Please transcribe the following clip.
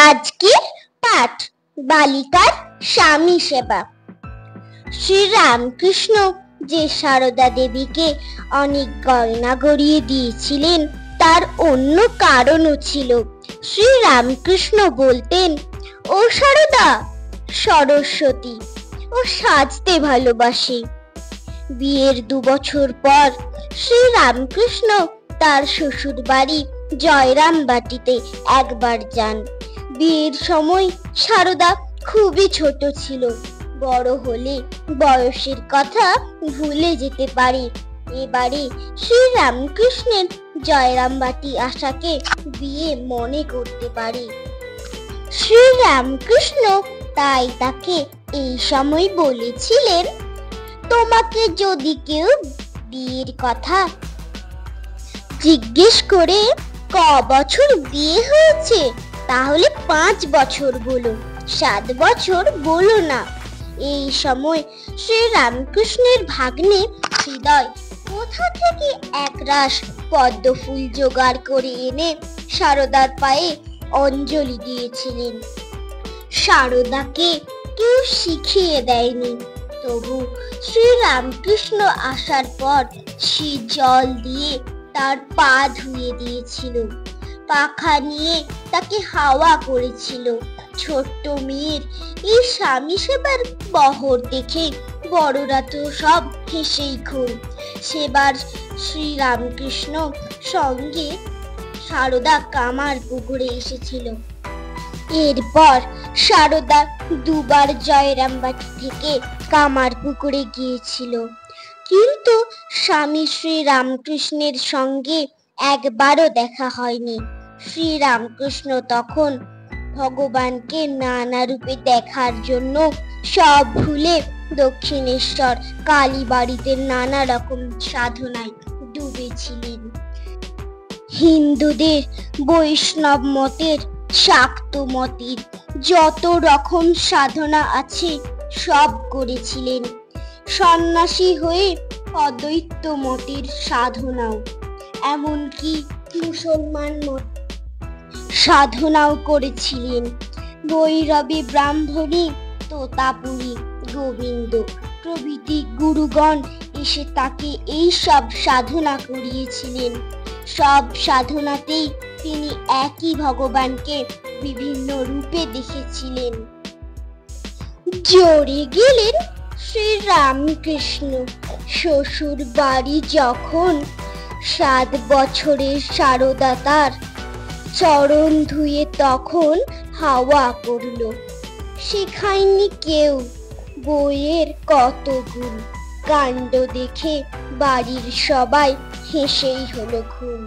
আজকের পাঠ বালিকার স্বামী সেবা। শ্রীরামকৃষ্ণ যে সারদা দেবীকে অনেক গয়না গড়িয়ে দিয়েছিলেন তার অন্য কারণও ছিল। শ্রীরামকৃষ্ণ বলতেন, ও সারদা সরস্বতী, ও সাজতে ভালোবাসে। বিয়ের 2 বছর পর শ্রীরামকৃষ্ণ তার শ্বশুর বাড়ি জয়রামবাটিতে একবার যান। বিয়ের সময় সারদা খুবই ছোট ছিল, বড় হলে বয়সের কথা ভুলে যেতে পারে। এবারে শ্রীরামকৃষ্ণের জয়রামবাটি আসাকে বিয়ে মনে করতে পারে। শ্রীরামকৃষ্ণ তাই তাকে এই সময় বলেছিলেন, তোমাকে যদি কেউ বিয়ের কথা জিজ্ঞেস করে ক বছর বিয়ে হয়েছে, তাহলে 5 বছর বলো, 7 বছর বলো না। এই সময় শ্রীরামকৃষ্ণের ভাগ্নে হৃদয় কোথা থেকে একরাশ পদ্ম ফুল জোগাড় করে এনে সারদার পায়ে অঞ্জলি দিয়েছিলেন। সারদাকে কেউ শিখিয়ে দেয়নি, তবু শ্রীরামকৃষ্ণ আসার পর সে জল দিয়ে তার পা ধুয়ে দিয়েছিল, পাখা নিয়ে তাকে হাওয়া করেছিল। ছোট্ট মেয়ের এই স্বামী সেবার বহর দেখে বড়রা তো সব হেসেই খুন। সেবার শ্রীরামকৃষ্ণ সঙ্গে সারদা কামার পুকুরে এসেছিল। এরপর সারদা 2 বার জয়রামবাটি থেকে কামার পুকুরে গিয়েছিল, কিন্তু স্বামী শ্রীরামকৃষ্ণের সঙ্গে একবারও দেখা হয়নি। শ্রীরামকৃষ্ণ তখন ভগবানকে নানা রূপে দেখার জন্য সব ভুলে দক্ষিণেশ্বর কালীবাড়িতে নানা রকম সাধনায় ডুবেছিলেন। হিন্দুদের বৈষ্ণব মতের, শাক্ত মতের যত রকম সাধনা আছে সব করেছিলেন। সন্ন্যাসী হয়ে অদ্বৈত মতের সাধনাও, এমনকি মুসলমান মত সাধনাও করেছিলেন। ভৈরবী ব্রাহ্মণী, তোতাপুরী, গোবিন্দ প্রভৃতি গুরুগণ এসে তাকে এই সব সাধনা করিয়েছিলেন। সব সাধনাতেই তিনি একই ভগবানকে বিভিন্ন রূপে দেখেছিলেন। জোরে গেলেন শ্রীরামকৃষ্ণ শ্বশুর বাড়ি যখন 7 বছরের সারদা তার চরণ ধুয়ে তখন হাওয়া করল। শেখায়নি কেউ বইয়ের কত গুণ, কাণ্ড দেখে বাড়ির সবাই হেসেই হলো খুন।